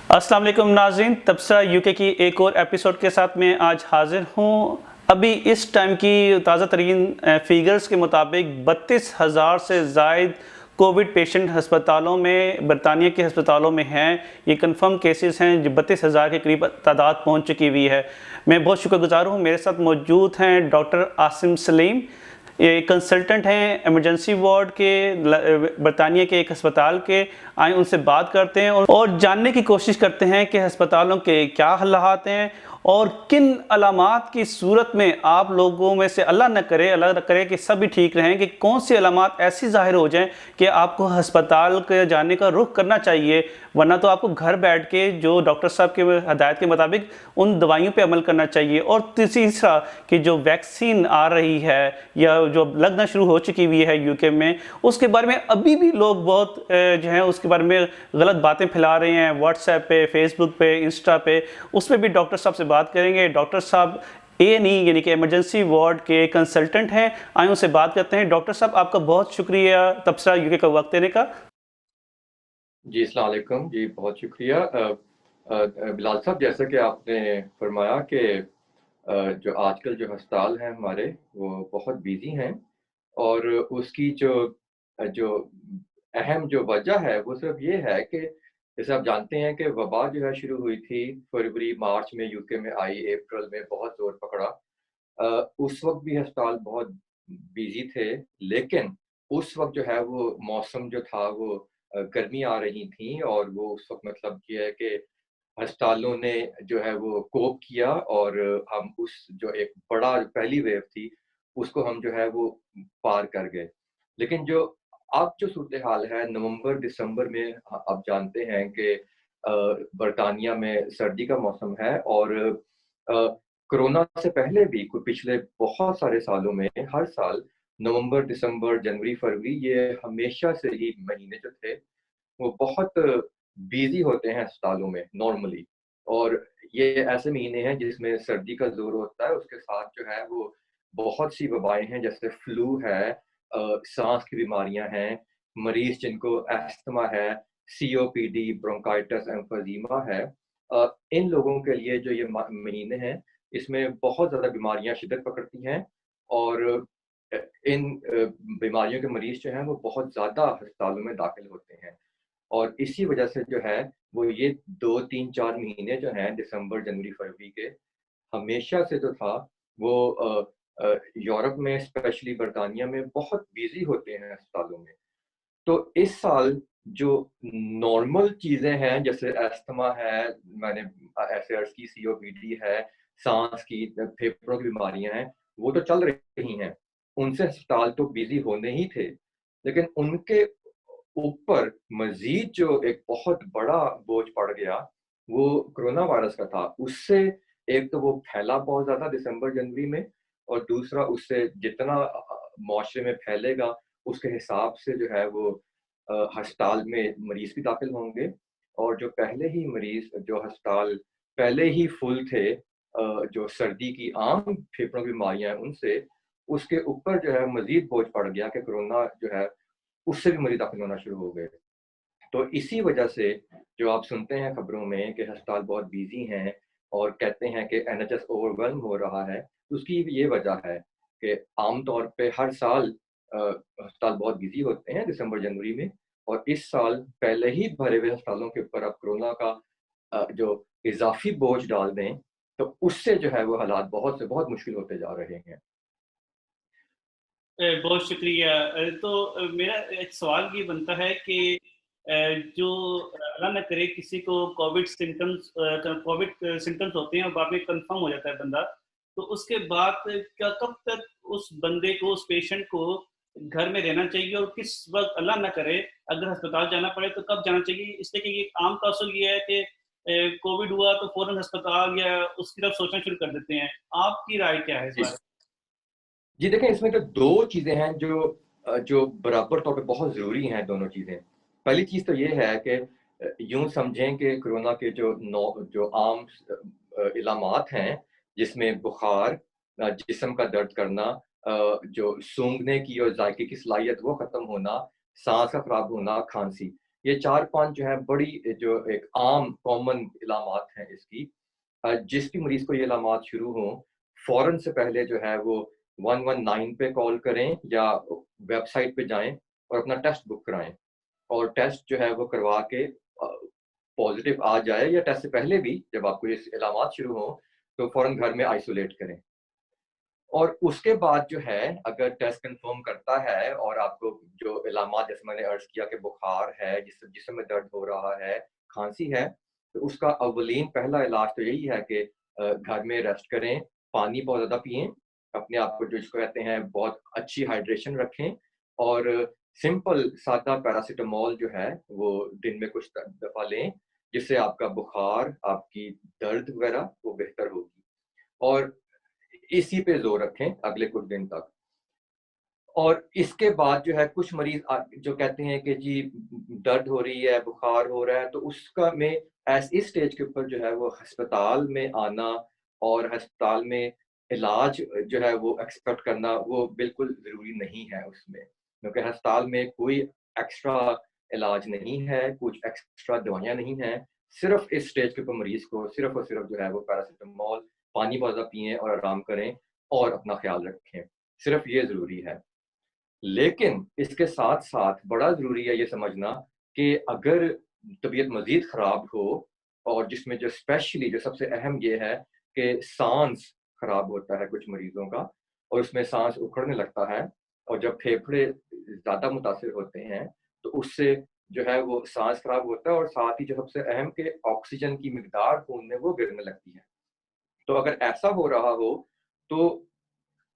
अस्सलाम वालेकुम नाज़रीन, तबसरा यूके की एक और एपिसोड के साथ मैं आज हाज़िर हूँ। अभी इस टाइम की ताज़ा तरीन फिगर्स के मुताबिक 32,000 से ज़ायद कोविड पेशेंट अस्पतालों में, बरतानिया के अस्पतालों में हैं। ये कंफर्म केसेस हैं जो 32,000 के करीब तादाद पहुँच चुकी हुई है। मैं बहुत शुक्रगुज़ार हूँ, मेरे साथ मौजूद हैं डॉक्टर आसिम सलीम, ये कंसल्टेंट हैं इमरजेंसी वार्ड के बरतानिया के एक अस्पताल के। आए उनसे बात करते हैं और जानने की कोशिश करते हैं कि अस्पतालों के क्या हालात हैं और किन अलामात की सूरत में आप लोगों में से अल्लाह न करे कि सभी ठीक रहें, कि कौन सी अलामात ऐसी ज़ाहिर हो जाएं कि आपको अस्पताल के जाने का रुख करना चाहिए, वरना तो आपको घर बैठ के जो डॉक्टर साहब के हदायत के मुताबिक उन दवाइयों पे अमल करना चाहिए। और तीसरा कि जो वैक्सीन आ रही है या जो लगना शुरू हो चुकी हुई है यूके में, उसके बारे में अभी भी लोग बहुत जो है उसके बारे में गलत बातें फैला रहे हैं व्हाट्सएप पे, फेसबुक पे, इंस्टा पे। उसमें भी डॉक्टर साहब से बात करेंगे। डॉक्टर साहब A&E यानी कि इमरजेंसी वार्ड के कंसल्टेंट हैं। आए उनसे बात करते हैं। डॉक्टर साहब, आपका बहुत शुक्रिया तबसरा यूके का वक्त देने का। जी, अस्सलाम वालेकुम। जी, बहुत शुक्रिया। बिलाल साहब, जैसा कि आपने फरमाया कि जो आजकल जो अस्पताल हैं हमारे, वो बहुत बिज़ी हैं और उसकी जो अहम जो वजह है, वो सिर्फ़ ये है कि जैसे आप जानते हैं कि वबा जो है शुरू हुई थी फरवरी, मार्च में यूके में आई, अप्रैल में बहुत ज़ोर पकड़ा। उस वक़्त भी अस्पताल बहुत बिज़ी थे, लेकिन उस वक़्त जो है वो मौसम जो था वो गर्मी आ रही थी और वो उस वक़्त मतलब ये है कि अस्पतालों ने जो है वो कोप किया और हम उस जो एक बड़ा पहली वेव थी, उसको हम जो है वो पार कर गए। लेकिन जो अब जो सूरत-ए-हाल है नवंबर-दिसंबर में आप जानते हैं कि बरतानिया में सर्दी का मौसम है और अ, कोरोना से पहले भी कोई पिछले बहुत सारे सालों में हर साल नवंबर, दिसंबर, जनवरी, फरवरी ये हमेशा से ही महीने जो थे, वो बहुत बिज़ी होते हैं अस्पतालों में नॉर्मली और ये ऐसे महीने हैं जिसमें सर्दी का ज़ोर होता है, उसके साथ जो है वो बहुत सी वबाएँ हैं जैसे फ्लू है, साँस की बीमारियाँ हैं, मरीज़ जिनको अस्थमा है, सीओपीडी, ब्रोंकाइटिस, एम्फीज़ीमा है। इन लोगों के लिए जो ये महीने हैं, इसमें बहुत ज़्यादा बीमारियाँ शिद्दत पकड़ती हैं और अ, इन बीमारियों के मरीज़ जो हैं वो बहुत ज़्यादा अस्पतालों में दाखिल होते हैं। और इसी वजह से जो है, वो ये 2, 3, 4 महीने जो हैं दिसंबर, जनवरी, फरवरी के, हमेशा से जो था वो यूरोप में स्पेशली बरतानिया में बहुत बिज़ी होते हैं अस्पतालों में। तो इस साल जो नॉर्मल चीज़ें हैं जैसे अस्थमा है, मैंने ऐसे अर्ज़ की सीओपीडी है, साँस की फेफड़ों की बीमारियाँ हैं, वो तो चल रही हैं। उनसे अस्पताल तो बिज़ी होने ही थे। लेकिन उनके ऊपर मज़ीद जो एक बहुत बड़ा बोझ पड़ गया, वो कोरोना वायरस का था। उससे एक तो वो फैला बहुत ज़्यादा दिसंबर-जनवरी में और दूसरा उससे जितना माशरे में फैलेगा, उसके हिसाब से जो है वो अस्पताल में मरीज़ भी दाखिल होंगे और जो पहले ही मरीज़ जो अस्पताल पहले ही फुल थे जो सर्दी की आम फेफड़ों की बीमारियाँ हैं उनसे, उसके ऊपर जो है मज़ीद बोझ पड़ गया कि कोरोना जो है उससे भी मरीज़ दाखिल होना शुरू हो गए। तो इसी वजह से जो आप सुनते हैं खबरों में कि अस्पताल बहुत बिज़ी हैं और कहते हैं कि एनएचएस ओवरवेल्म हो रहा है, उसकी भी ये वजह है कि आम तौर पे हर साल अस्पताल बहुत बिज़ी होते हैं दिसंबर-जनवरी में और इस साल पहले ही भरे हुए अस्पतालों के ऊपर अब कोरोना का जो इज़ाफ़ी बोझ डाल दें, तो उससे जो है वो हालात बहुत से बहुत मुश्किल होते जा रहे हैं। बहुत शुक्रिया। तो मेरा एक सवाल ये बनता है कि जो अल्लाह ना करे किसी को कोविड सिम्पटम्स होते हैं और बाद में कंफर्म हो जाता है बंदा, तो उसके बाद क्या कब तक उस बंदे को, उस पेशेंट को घर में रहना चाहिए और किस वक़्त अल्लाह ना करे अगर अस्पताल जाना पड़े तो कब जाना चाहिए? इसलिए कि ये आम तौर ये है कि कोविड हुआ तो फ़ौरन अस्पताल या उसकी तरफ सोचना शुरू कर देते हैं। आपकी राय क्या है इस जी। बारे जी, देखें इसमें तो 2 चीज़ें हैं जो बराबर तौर पे बहुत ज़रूरी हैं दोनों चीज़ें। पहली चीज़ तो ये है कि यूँ समझें कि कोरोना के जो आम इलामात हैं, जिसमें बुखार, जिस्म का दर्द करना, जो सूँघने की और ज़ायके की सलाहियत वो ख़त्म होना, साँस का खराब होना, खाँसी। ये 4-5 जो है बड़ी जो एक आम कॉमन इलामात हैं इसकी। जिस भी मरीज़ को ये इलामात शुरू हों, फ़ौरन से पहले जो है वो 119 पे कॉल करें या वेबसाइट पे जाएँ और अपना टेस्ट बुक कराएँ। और टेस्ट जो है वो करवा के पॉज़िटिव आ जाए या टेस्ट से पहले भी जब आपको ये इलामात शुरू हों, तो फ़ौरन घर में आइसोलेट करें। और उसके बाद जो है अगर टेस्ट कन्फर्म करता है और आपको जो इलामात जैसे मैंने अर्ज़ किया कि बुखार है, जिस्म में दर्द हो रहा है, खाँसी है, तो उसका अव्वलीन पहला इलाज तो यही है कि घर में रेस्ट करें, पानी बहुत ज़्यादा पिएँ, अपने आप को जो जिसको कहते हैं बहुत अच्छी हाइड्रेशन रखें और सिंपल सादा पैरासिटामॉल जो है वो दिन में कुछ दफ़ा लें, जिससे आपका बुखार, आपकी दर्द वग़ैरह वो बेहतर होगी। और इसी पे ज़ोर रखें अगले कुछ दिन तक। और इसके बाद जो है कुछ मरीज़ जो कहते हैं कि जी दर्द हो रही है, बुखार हो रहा है, तो उसका में इस स्टेज के ऊपर जो है वो अस्पताल में आना और अस्पताल में इलाज जो है वो एक्सपेक्ट करना वो बिल्कुल ज़रूरी नहीं है उसमें। क्योंकि अस्पताल में कोई एक्स्ट्रा इलाज नहीं है, कुछ एक्स्ट्रा दवाइयाँ नहीं हैं। सिर्फ़ इस स्टेज के ऊपर मरीज़ को सिर्फ़ और सिर्फ़ जो है वो पैरासिटामॉल, पानी बहुत ज़्यादा पिएँ और आराम करें और अपना ख़्याल रखें। सिर्फ़ ये ज़रूरी है। लेकिन इसके साथ-साथ बड़ा ज़रूरी है ये समझना कि अगर तबीयत मज़ीद ख़राब हो और जिसमें जो स्पेशली जो सबसे अहम ये है कि साँस ख़राब होता है कुछ मरीज़ों का और उसमें साँस उखड़ने लगता है और जब फेफड़े ज़्यादा मुतासिर होते हैं, तो उससे जो है वो साँस ख़राब होता है और साथ ही जो सबसे अहम कि ऑक्सीजन की मिकदार खून में वो गिरने लगती है। तो अगर ऐसा हो रहा हो, तो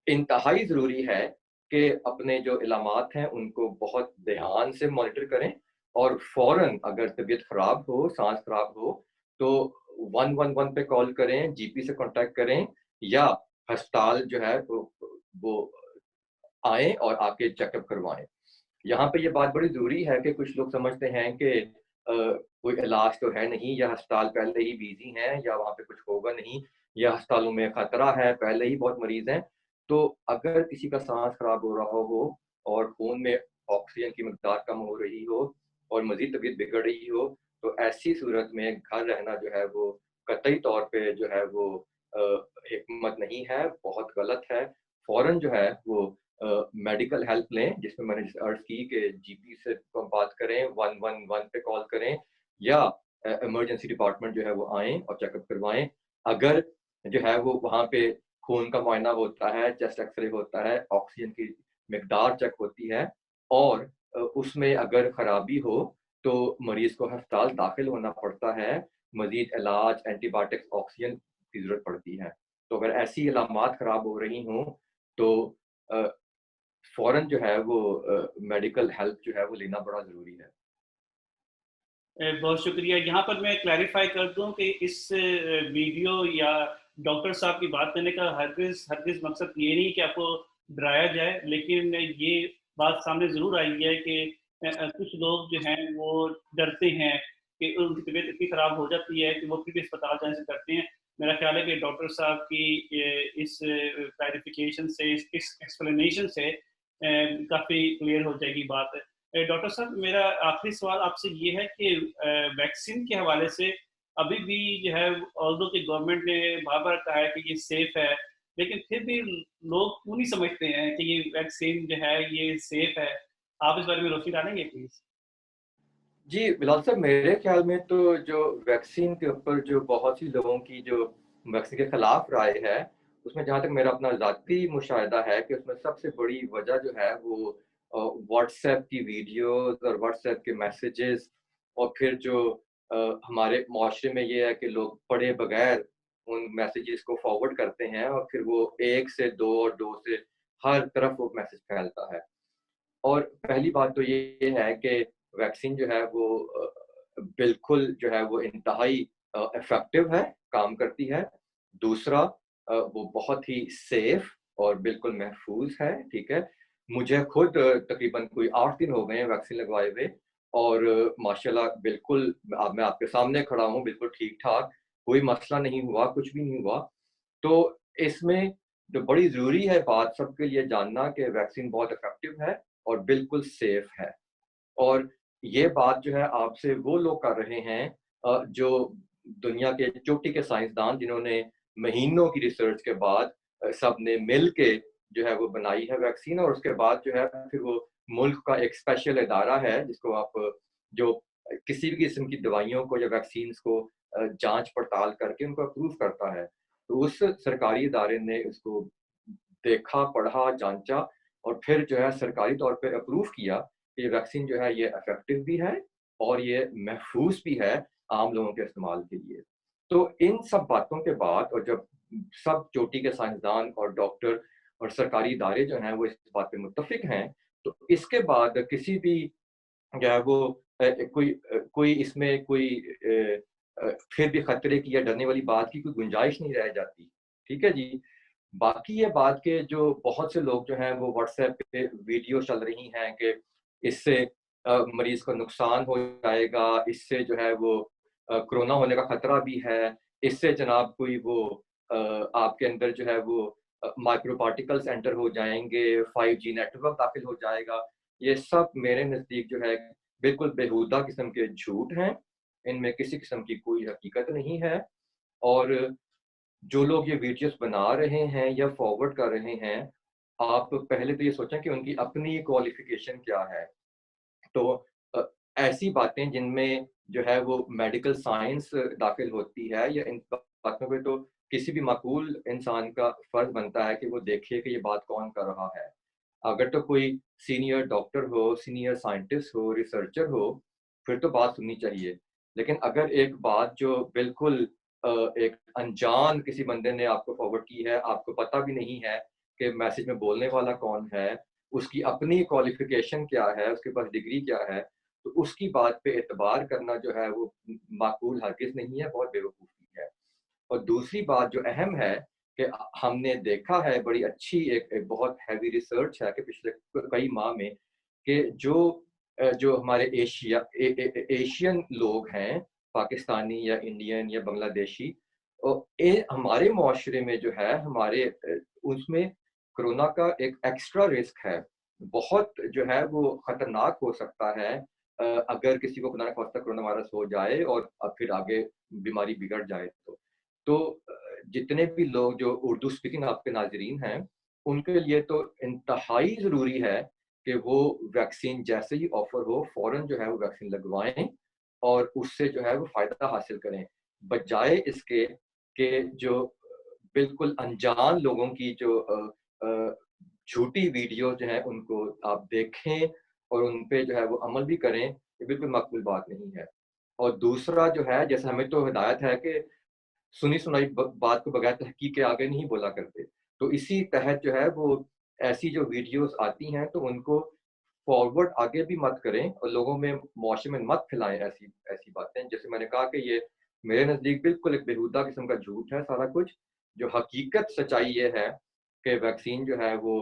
इंतहाई ज़रूरी है कि अपने जो इलामात हैं, उनको बहुत ध्यान से मॉनिटर करें और फ़ौरन अगर तबीयत ख़राब हो, साँस ख़राब हो, तो 111 पे कॉल करें, जीपी से कॉन्टैक्ट करें या अस्पताल जो है वो आएँ और आके चेकअप करवाएँ। यहाँ पे ये बात बड़ी ज़रूरी है कि कुछ लोग समझते हैं कि कोई इलाज तो है नहीं या अस्पताल पहले ही बिज़ी हैं या वहाँ पे कुछ होगा नहीं या अस्पतालों में खतरा है, पहले ही बहुत मरीज़ हैं। तो अगर किसी का साँस खराब हो रहा हो और खून में ऑक्सीजन की मिकदार कम हो रही हो और मज़ीद तबीयत बिगड़ रही हो, तो ऐसी सूरत में घर रहना जो है वो कतई तौर पे जो है वो अ, हिकमत नहीं है, बहुत गलत है। फ़ौरन जो है वो मेडिकल हेल्प लें, जिसमें मैंने जैसे अर्ज़ की कि जीपी से क बात करें, 111 पे कॉल करें या इमरजेंसी डिपार्टमेंट जो है वो आएँ और चेकअप करवाएँ। अगर जो है वो वहाँ पे खून का मुआयना होता है, चेस्ट एक्स-रे होता है, ऑक्सीजन की मिकदार चेक होती है और उसमें अगर खराबी हो, तो मरीज़ को अस्पताल दाखिल होना पड़ता है, मज़ीद इलाज, एंटीबायोटिक्स, ऑक्सीजन की ज़रूरत पड़ती है। तो अगर ऐसी अलामात खराब हो रही हों, तो अ, फ़ौरन जो है वो मेडिकल हेल्प जो है वो लेना बड़ा ज़रूरी है। बहुत शुक्रिया। यहाँ पर मैं क्लैरिफ़ाई कर दूँ कि इस वीडियो या डॉक्टर साहब की बात करने का हरगिज़ हरगिज़ मकसद ये नहीं कि आपको डराया जाए, लेकिन ये बात सामने ज़रूर आई है कि कुछ लोग जो हैं वो डरते हैं कि उनकी तबीयत इतनी ख़राब हो जाती है कि वो फिर भी अस्पताल जाने से डरते हैं। मेरा ख़्याल है कि डॉक्टर साहब की इस क्लैरिफ़िकेशन से, इस एक्सप्लेनेशन से काफ़ी क्लियर हो जाएगी बात। डॉक्टर साहब मेरा आखिरी सवाल आपसे ये है कि वैक्सीन के हवाले से अभी भी जो है ऑल्दो कि गवर्नमेंट ने बार-बार कहा है कि ये सेफ है, लेकिन फिर भी लोग क्यों नहीं समझते हैं कि ये वैक्सीन जो है ये सेफ है? आप इस बारे में रोशनी डालेंगे प्लीज़? जी, बिलाल साहब मेरे ख़्याल में तो जो वैक्सीन के ऊपर जो बहुत सी लोगों की जो वैक्सीन के खिलाफ राय है, उसमें जहाँ तक मेरा अपना ज़ाती मुशाहिदा है कि उसमें सबसे बड़ी वजह जो है वो व्हाट्सएप की वीडियोज़ और व्हाट्सएप के मैसेजेस और फिर जो हमारे मुआशरे में ये है कि लोग पढ़े बगैर उन मैसेजेस को फॉरवर्ड करते हैं और फिर वो 1 से 2 और 2 से हर तरफ वो मैसेज फैलता है। और पहली बात तो ये है कि वैक्सीन जो है वो बिल्कुल जो है वो इंतहाई इफ़ेक्टिव है, काम करती है। दूसरा वो बहुत ही सेफ और बिल्कुल महफ़ूज़ है, ठीक है? मुझे खुद तकरीबन कोई 8 दिन हो गए हैं वैक्सीन लगवाए हुए और माशाल्लाह बिल्कुल अब मैं आपके सामने खड़ा हूँ, बिल्कुल ठीक-ठाक, कोई मसला नहीं हुआ, कुछ भी नहीं हुआ। तो इसमें जो बड़ी ज़रूरी है बात सबके लिए जानना कि वैक्सीन बहुत इफ़ेक्टिव है और बिल्कुल सेफ़ है। और ये बात जो है आपसे वो लोग कर रहे हैं जो दुनिया के चोटी के साइंसदान जिन्होंने महीनों की रिसर्च के बाद सबने मिल के जो है वो बनाई है वैक्सीन और उसके बाद जो है फिर वो मुल्क का एक स्पेशल इदारा है जिसको आप जो किसी भी किस्म की दवाइयों को या वैक्सीन्स को जांच पड़ताल करके उनको अप्रूव करता है। तो उस सरकारी इदारे ने उसको देखा, पढ़ा, जाँचा और फिर जो है सरकारी तौर पे अप्रूव किया कि ये वैक्सीन जो है ये इफ़ेक्टिव भी है और ये महफ़ूज़ भी है आम लोगों के इस्तेमाल के लिए। तो इन सब बातों के बाद और जब सब चोटी के साइंसदान और डॉक्टर और सरकारी इदारे जो हैं वो इस बात पे मुत्तफ़िक हैं, तो इसके बाद किसी भी जो है वो कोई इसमें कोई फिर भी खतरे की या डरने वाली बात की कोई गुंजाइश नहीं रह जाती। ठीक है जी? बाकी ये बात के जो बहुत से लोग जो हैं वो व्हाट्सएप पे वीडियो चल रही हैं कि इससे मरीज़ को नुकसान हो जाएगा, इससे जो है वो कोरोना होने का खतरा भी है, इससे जनाब कोई वो अ, आपके अंदर जो है वो माइक्रो पार्टिकल्स एंटर हो जाएँगे, 5G नेटवर्क दाखिल हो जाएगा। ये सब मेरे नज़दीक जो है बिल्कुल बेहुदा किस्म के झूठ हैं, इनमें किसी किस्म की कोई हकीकत नहीं है और जो लोग ये वीडियोज़ बना रहे हैं या फॉरवर्ड कर रहे हैं, आप पहले तो ये सोचें कि उनकी अपनी क्वालिफ़िकेशन क्या है। तो अ, ऐसी बातें जिनमें जो है वो मेडिकल साइंस दाखिल होती है या इन बातों पे तो किसी भी माकूल इंसान का फ़र्ज़ बनता है कि वो देखे कि ये बात कौन कर रहा है। अगर तो कोई सीनियर डॉक्टर हो, सीनियर साइंटिस्ट हो, रिसर्चर हो, फिर तो बात सुननी चाहिए। लेकिन अगर एक बात जो बिल्कुल एक अनजान किसी बंदे ने आपको फॉरवर्ड की है, आपको पता भी नहीं है कि मैसेज में बोलने वाला कौन है, उसकी अपनी क्वालिफ़िकेशन क्या है, उसके पास डिग्री क्या है, तो उसकी बात पे एतबार करना जो है वो माकूल हरगिज़ नहीं है, बहुत बेवकूफ़ी है। और दूसरी बात जो अहम है कि हमने देखा है बड़ी अच्छी एक बहुत हेवी रिसर्च है कि पिछले कई माह में कि जो हमारे एशियन लोग हैं, पाकिस्तानी या इंडियन या बांग्लादेशी हमारे मुआशरे में जो है उसमें कोरोना का एक एक्स्ट्रा रिस्क है। बहुत जो है वो खतरनाक हो सकता है अगर किसी को खुदा ना खास्ता कोरोना वायरस हो जाए और फिर आगे बीमारी बिगड़ जाए तो। तो जितने भी लोग जो उर्दू स्पीकिंग आपके नाज़रीन हैं, उनके लिए तो इंतहाई ज़रूरी है कि वो वैक्सीन जैसे ही ऑफ़र हो, फ़ौरन जो है वो वैक्सीन लगवाएँ और उससे जो है वो फ़ायदा हासिल करें। बजाए इसके कि जो बिल्कुल अनजान लोगों की जो झूठी वीडियो जो हैं उनको आप देखें और उन पे जो है वो अमल भी करें, ये बिल्कुल मकबूल बात नहीं है। और दूसरा जो है जैसे हमें तो हिदायत है कि सुनी-सुनाई बात को बगैर तहकीक के आगे नहीं बोला करते। तो इसी तहत जो है वो ऐसी जो वीडियोज़ आती हैं तो उनको फॉरवर्ड आगे भी मत करें और लोगों में मुआशरे में मत फैलाएँ ऐसी ऐसी बातें। जैसे मैंने कहा कि ये मेरे नज़दीक बिल्कुल एक बेहुदा किस्म का झूठ है सारा कुछ। जो हकीकत सच्चाई ये है कि वैक्सीन जो है वो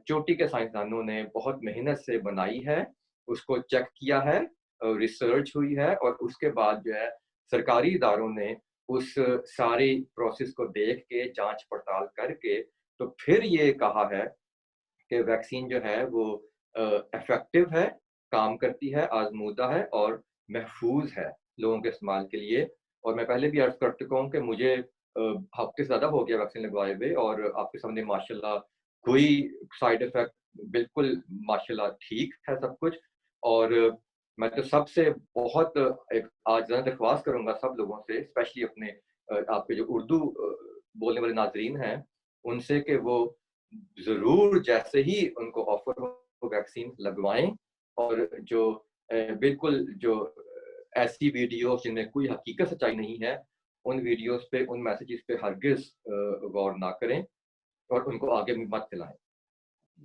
चोटी के साइंसदानों ने बहुत मेहनत से बनाई है, उसको चेक किया है रिसर्च हुई है और उसके बाद जो है सरकारी इदारों ने उस सारी प्रोसेस को देख के जाँच-पड़ताल करके तो फिर ये कहा है कि वैक्सीन जो है वो इफ़ेक्टिव है, काम करती है, आज़मूदा है और महफ़ूज़ है लोगों के इस्तेमाल के लिए। और मैं पहले भी अर्ज़ कर चुका हूँ कि मुझे हफ़्ते से ज़्यादा हो गया वैक्सीन लगवाए हुए और आपके सामने माशाल्लाह कोई साइड इफ़ेक्ट बिल्कुल माशाल्लाह ठीक है सब कुछ। और मैं तो सबसे बहुत एक आज ज़रा दरख्वास्त करूँगा सब लोगों से स्पेशली अपने आपके जो उर्दू बोलने वाले नाज़रीन हैं, उनसे कि वो ज़रूर जैसे ही उनको ऑफ़र हो वैक्सीन लगवाएँ और जो बिल्कुल जो ऐसी वीडियोज़ जिनमें कोई हकीकत सच्चाई नहीं है, उन वीडियोज़ पे, उन मैसेजेस पे हरगिज़ गौर ना करें और उनको आगे भी मत फैलाएँ।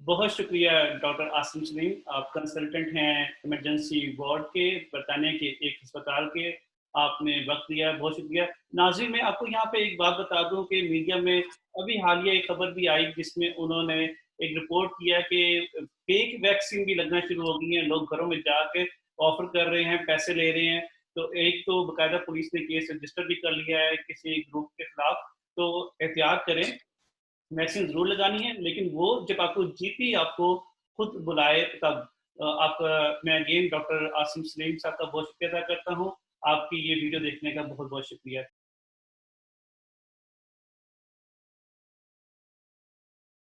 बहुत शुक्रिया डॉक्टर आसिम सलीम। आप कंसल्टेंट हैं इमरजेंसी वार्ड के बरतानिया के एक अस्पताल के। आपने वक्त दिया, बहुत शुक्रिया। नाज़रीन, मैं आपको यहाँ पे एक बात बता दूं कि मीडिया में अभी हालिया एक खबर भी आई जिसमें उन्होंने एक रिपोर्ट किया कि फेक वैक्सीन भी लगना शुरू हो गई है। लोग घरों में जाके ऑफर कर रहे हैं, पैसे ले रहे हैं। तो एक तो बाकायदा पुलिस ने केस रजिस्टर भी कर लिया है किसी ग्रुप के खिलाफ। तो एहतियात करें, वैक्सीन ज़रूर लगानी है, लेकिन वो जब आपको जीपी आपको खुद बुलाए तब। मैं अगेन डॉक्टर आसिम सलीम साहब का बहुत शुक्रिया अदा करता हूँ। आपकी ये वीडियो देखने का बहुत-बहुत शुक्रिया।